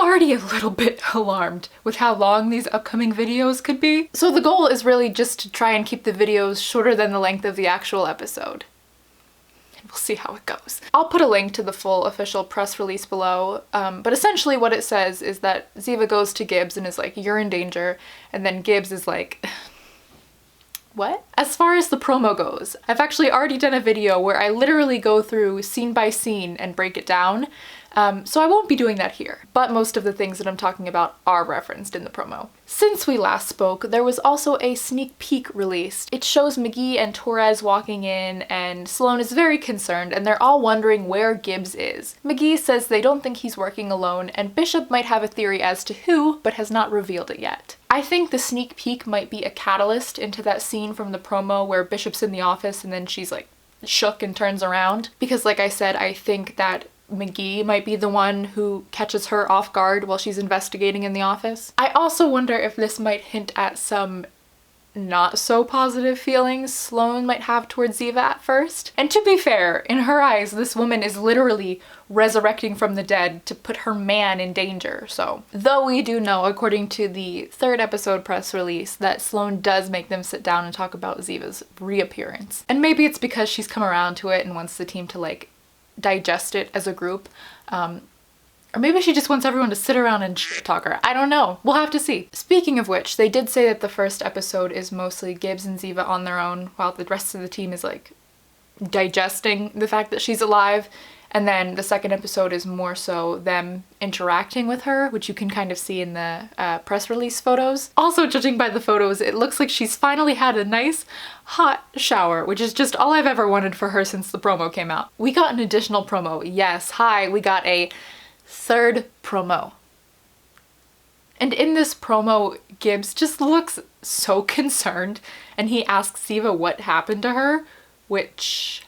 already a little bit alarmed with how long these upcoming videos could be. So the goal is really just to try and keep the videos shorter than the length of the actual episode. We'll see how it goes. I'll put a link to the full official press release below, but essentially what it says is that Ziva goes to Gibbs and is like, you're in danger, and then Gibbs is like, what? As far as the promo goes, I've actually already done a video where I literally go through scene by scene and break it down, so I won't be doing that here, but most of the things that I'm talking about are referenced in the promo. Since we last spoke, there was also a sneak peek released. It shows McGee and Torres walking in, and Sloane is very concerned, and they're all wondering where Gibbs is. McGee says they don't think he's working alone, and Bishop might have a theory as to who, but has not revealed it yet. I think the sneak peek might be a catalyst into that scene from the promo where Bishop's in the office and then she's like shook and turns around. Because like I said, I think that McGee might be the one who catches her off guard while she's investigating in the office. I also wonder if this might hint at some not so positive feelings Sloane might have towards Ziva at first. And to be fair, in her eyes, this woman is literally resurrecting from the dead to put her man in danger, so. Though we do know, according to the 3rd episode press release, that Sloane does make them sit down and talk about Ziva's reappearance. And maybe it's because she's come around to it and wants the team to like digest it as a group. Or maybe she just wants everyone to sit around and talk her. I don't know. We'll have to see. Speaking of which, they did say that the first episode is mostly Gibbs and Ziva on their own, while the rest of the team is like digesting the fact that she's alive. And then the second episode is more so them interacting with her, which you can kind of see in the press release photos. Also, judging by the photos, it looks like she's finally had a nice hot shower, which is just all I've ever wanted for her since the promo came out. We got an additional promo. Yes, hi, we got a 3rd promo. And in this promo, Gibbs just looks so concerned, and he asks Ziva what happened to her, which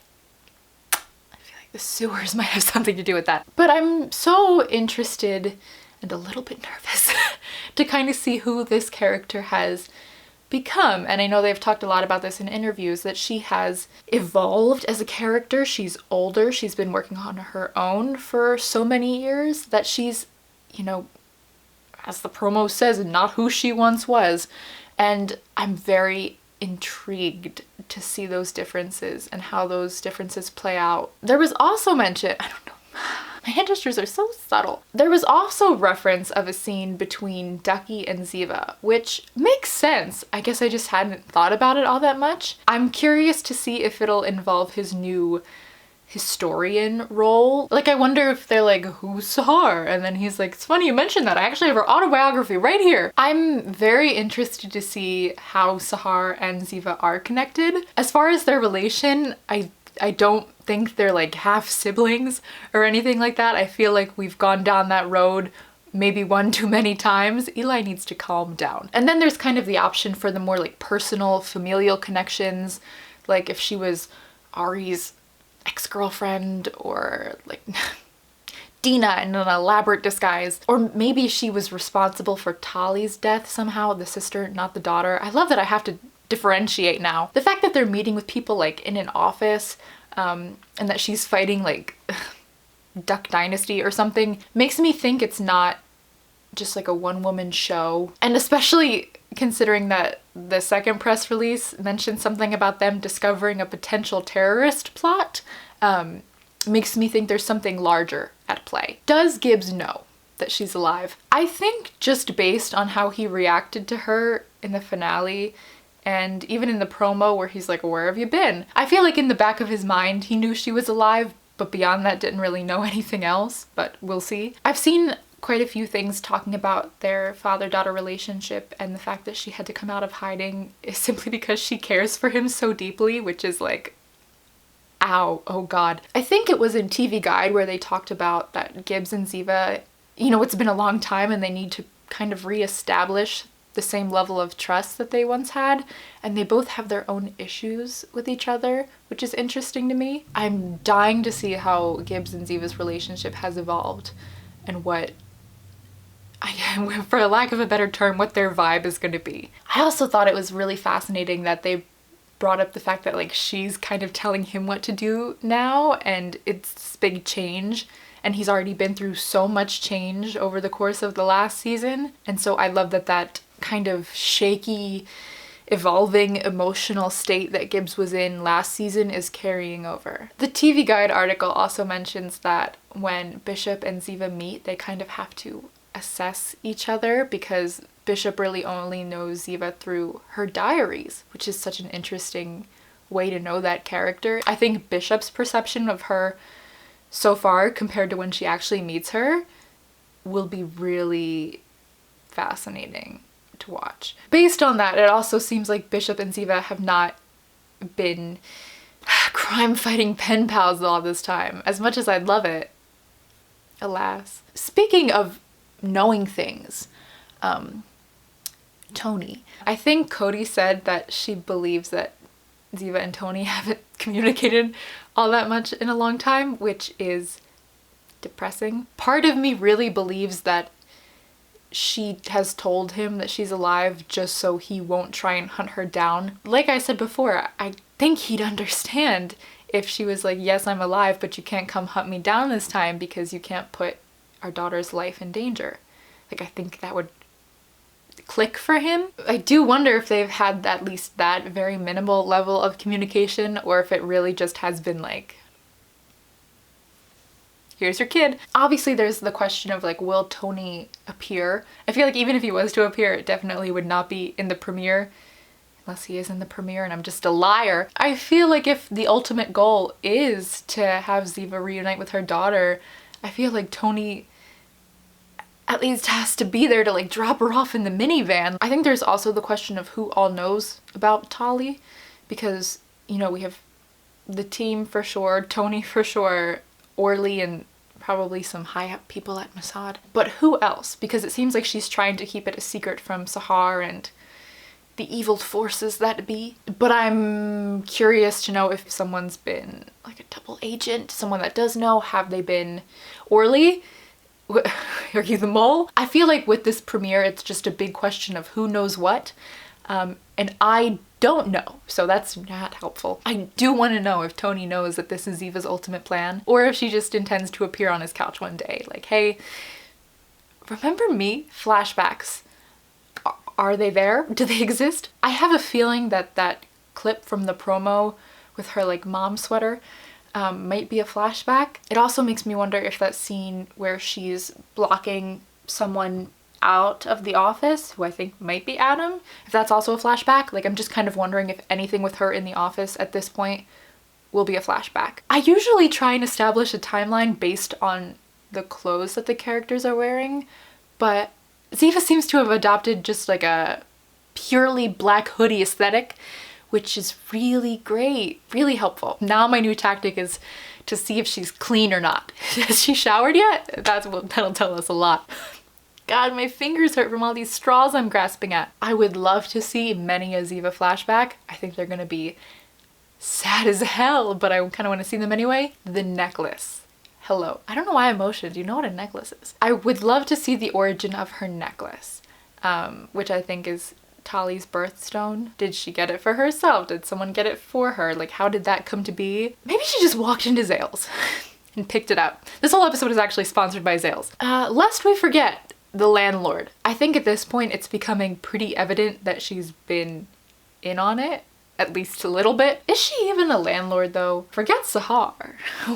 I feel like the sewers might have something to do with that. But I'm so interested and a little bit nervous to kind of see who this character has become. And I know they've talked a lot about this in interviews, that she has evolved as a character. She's older, she's been working on her own for so many years that she's, you know, as the promo says, not who she once was. And I'm very intrigued to see those differences and how those differences play out. There was also mention, I don't know, my hand gestures are so subtle. There was also reference of a scene between Ducky and Ziva, which makes sense. I guess I just hadn't thought about it all that much. I'm curious to see if it'll involve his new historian role. Like, I wonder if they're like, who's Sahar? And then he's like, it's funny you mentioned that. I actually have her autobiography right here. I'm very interested to see how Sahar and Ziva are connected. As far as their relation, I don't think they're like half siblings or anything like that. I feel like we've gone down that road maybe one too many times. Eli needs to calm down. And then there's kind of the option for the more like personal, familial connections, like if she was Ari's ex-girlfriend, or like Dina in an elaborate disguise, or maybe she was responsible for Tali's death somehow, the sister, not the daughter. I love that I have to differentiate now. The fact that they're meeting with people like in an office, and that she's fighting like Duck Dynasty or something, makes me think it's not just like a one-woman show. And especially considering that the second press release mentioned something about them discovering a potential terrorist plot, makes me think there's something larger at play. Does Gibbs know that she's alive? I think just based on how he reacted to her in the finale, and even in the promo where he's like, where have you been? I feel like in the back of his mind, he knew she was alive, but beyond that didn't really know anything else, but we'll see. I've seen quite a few things talking about their father-daughter relationship, and the fact that she had to come out of hiding is simply because she cares for him so deeply, which is like, ow, oh God. I think it was in TV Guide where they talked about that Gibbs and Ziva, you know, it's been a long time and they need to kind of reestablish the same level of trust that they once had, and they both have their own issues with each other, which is interesting to me. I'm dying to see how Gibbs and Ziva's relationship has evolved and what, for lack of a better term, what their vibe is going to be. I also thought it was really fascinating that they brought up the fact that like she's kind of telling him what to do now, and it's this big change, and he's already been through so much change over the course of the last season. And so I love that that kind of shaky, evolving emotional state that Gibbs was in last season is carrying over. The TV Guide article also mentions that when Bishop and Ziva meet, they kind of have to assess each other because Bishop really only knows Ziva through her diaries, which is such an interesting way to know that character. I think Bishop's perception of her so far compared to when she actually meets her will be really fascinating to watch. Based on that, it also seems like Bishop and Ziva have not been crime-fighting pen pals all this time, as much as I'd love it. Alas. Speaking of knowing things, Tony. I think Cody said that she believes that Ziva and Tony haven't communicated all that much in a long time, which is depressing. Part of me really believes that she has told him that she's alive just so he won't try and hunt her down. Like I said before, I think he'd understand if she was like, yes, I'm alive, but you can't come hunt me down this time because you can't put our daughter's life in danger. Like, I think that would click for him. I do wonder if they've had at least that very minimal level of communication, or if it really just has been like, here's your kid. Obviously there's the question of like, will Tony appear? I feel like even if he was to appear, it definitely would not be in the premiere, unless he is in the premiere and I'm just a liar. I feel like if the ultimate goal is to have Ziva reunite with her daughter, I feel like Tony at least has to be there to like drop her off in the minivan. I think there's also the question of who all knows about Tali, because, you know, we have the team for sure, Tony for sure, Orly, and probably some high up people at Mossad. But who else? Because it seems like she's trying to keep it a secret from Sahar and the evil forces that be. But I'm curious to know if someone's been like a double agent, someone that does know. Have they been Orly? Are you the mole? I feel like with this premiere, it's just a big question of who knows what. And I don't know, so that's not helpful. I do want to know if Tony knows that this is Ziva's ultimate plan, or if she just intends to appear on his couch one day. Like, hey, remember me? Flashbacks. Are they there? Do they exist? I have a feeling that that clip from the promo with her like mom sweater might be a flashback. It also makes me wonder if that scene where she's blocking someone out of the office, who I think might be Adam, if that's also a flashback. Like, I'm just kind of wondering if anything with her in the office at this point will be a flashback. I usually try and establish a timeline based on the clothes that the characters are wearing, but Ziva seems to have adopted just like a purely black hoodie aesthetic, which is really great, really helpful. Now my new tactic is to see if she's clean or not. Has she showered yet? That'll tell us a lot. God, my fingers hurt from all these straws I'm grasping at. I would love to see many a Ziva flashback. I think they're gonna be sad as hell, but I kind of want to see them anyway. The necklace. Hello. I don't know why I motioned. Do you know what a necklace is? I would love to see the origin of her necklace, which I think is Tali's birthstone. Did she get it for herself? Did someone get it for her? Like, how did that come to be? Maybe she just walked into Zales and picked it up. This whole episode is actually sponsored by Zales. Lest we forget, the landlord. I think at this point it's becoming pretty evident that she's been in on it, at least a little bit. Is she even a landlord though? Forget Sahar.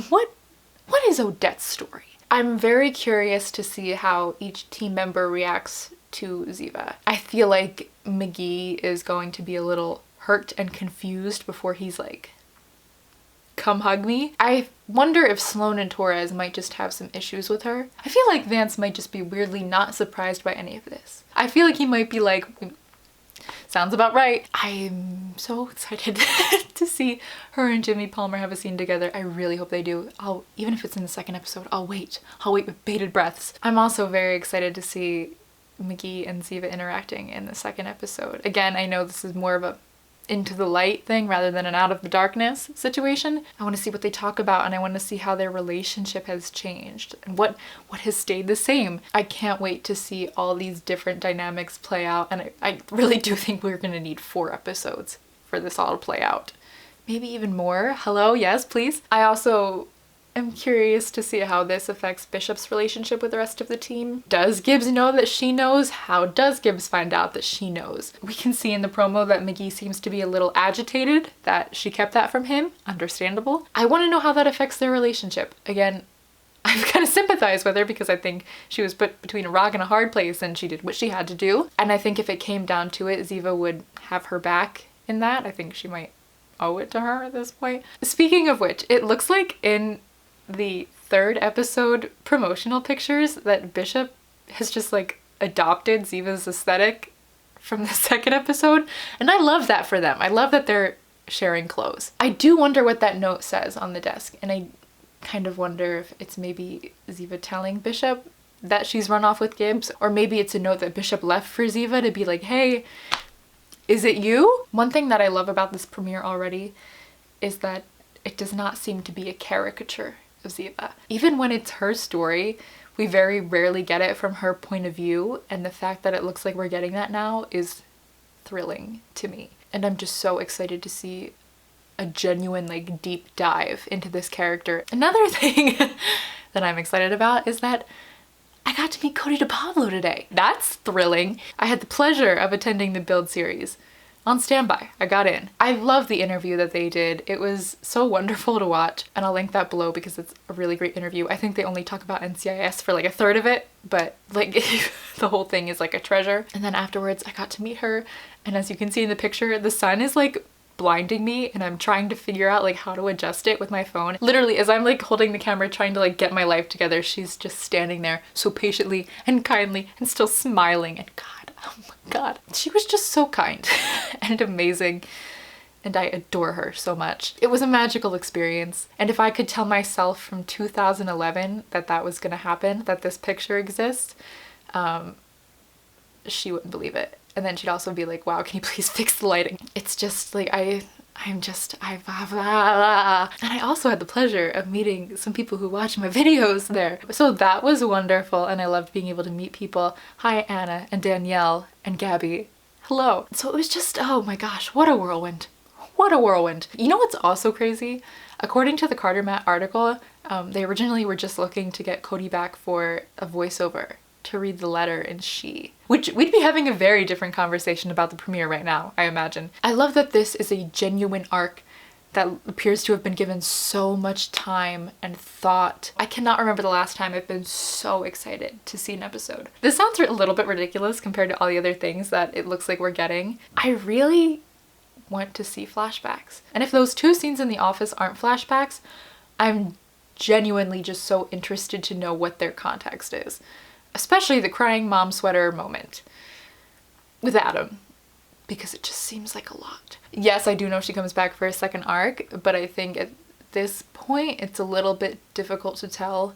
What is Odette's story? I'm very curious to see how each team member reacts to Ziva. I feel like McGee is going to be a little hurt and confused before he's like, come hug me. I wonder if Sloane and Torres might just have some issues with her. I feel like Vance might just be weirdly not surprised by any of this. I feel like he might be like, sounds about right. I'm so excited to see her and Jimmy Palmer have a scene together. I really hope they do. Even if it's in the second episode, I'll wait with bated breaths. I'm also very excited to see McGee and Ziva interacting in the second episode. Again, I know this is more of a into the light thing rather than an out of the darkness situation. I want to see what they talk about, and I want to see how their relationship has changed and what has stayed the same. I can't wait to see all these different dynamics play out, and I really do think we're gonna need 4 episodes for this all to play out. Maybe even more. Hello, yes, please. I also am curious to see how this affects Bishop's relationship with the rest of the team. Does Gibbs know that she knows? How does Gibbs find out that she knows? We can see in the promo that McGee seems to be a little agitated that she kept that from him. Understandable. I want to know how that affects their relationship. Again, I've kind of sympathized with her because I think she was put between a rock and a hard place and she did what she had to do. And I think if it came down to it, Ziva would have her back in that. I think she might owe it to her at this point. Speaking of which, it looks like in the 3rd episode promotional pictures that Bishop has just like adopted Ziva's aesthetic from the 2nd episode. And I love that for them. I love that they're sharing clothes. I do wonder what that note says on the desk, and I kind of wonder if it's maybe Ziva telling Bishop that she's run off with Gibbs, or maybe it's a note that Bishop left for Ziva to be like, hey, is it you? One thing that I love about this premiere already is that it does not seem to be a caricature of Ziva. Even when it's her story, we very rarely get it from her point of view, and the fact that it looks like we're getting that now is thrilling to me. And I'm just so excited to see a genuine like deep dive into this character. Another thing that I'm excited about is that I got to meet Cody DePablo today. That's thrilling. I had the pleasure of attending the Build series on standby. I got in. I love the interview that they did. It was so wonderful to watch, and I'll link that below because it's a really great interview. I think they only talk about NCIS for like a third of it, but like the whole thing is like a treasure. And then afterwards I got to meet her, and as you can see in the picture, the sun is like blinding me and I'm trying to figure out like how to adjust it with my phone. Literally, as I'm like holding the camera trying to like get my life together, she's just standing there so patiently and kindly and still smiling, and God, oh my God, she was just so kind and amazing, and I adore her so much. It was a magical experience, and if I could tell myself from 2011 that that was gonna happen, that this picture exists, she wouldn't believe it. And then she'd also be like, wow, can you please fix the lighting? It's just like, and I also had the pleasure of meeting some people who watch my videos there. So that was wonderful, and I loved being able to meet people. Hi, Anna and Danielle and Gabby. Hello. So it was just, oh my gosh, what a whirlwind. What a whirlwind. You know what's also crazy? According to the Carter Matt article, they originally were just looking to get Cody back for a voiceover to read the letter in She, which we'd be having a very different conversation about the premiere right now, I imagine. I love that this is a genuine arc that appears to have been given so much time and thought. I cannot remember the last time I've been so excited to see an episode. This sounds a little bit ridiculous compared to all the other things that it looks like we're getting. I really want to see flashbacks. And if those 2 scenes in the office aren't flashbacks, I'm genuinely just so interested to know what their context is. Especially the crying mom sweater moment with Adam, because it just seems like a lot. Yes, I do know she comes back for a 2nd arc, but I think at this point it's a little bit difficult to tell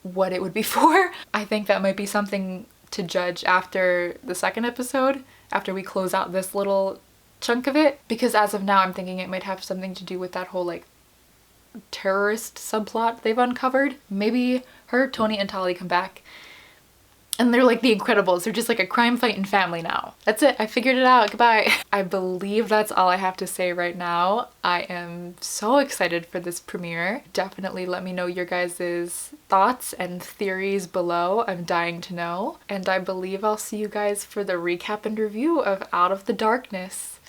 what it would be for. I think that might be something to judge after the 2nd episode, after we close out this little chunk of it, because as of now I'm thinking it might have something to do with that whole like terrorist subplot they've uncovered. Maybe her, Tony, and Tali come back and they're like the Incredibles. They're just like a crime-fighting family now. That's it. I figured it out. Goodbye. I believe that's all I have to say right now. I am so excited for this premiere. Definitely let me know your guys' thoughts and theories below. I'm dying to know. And I believe I'll see you guys for the recap and review of Out of the Darkness.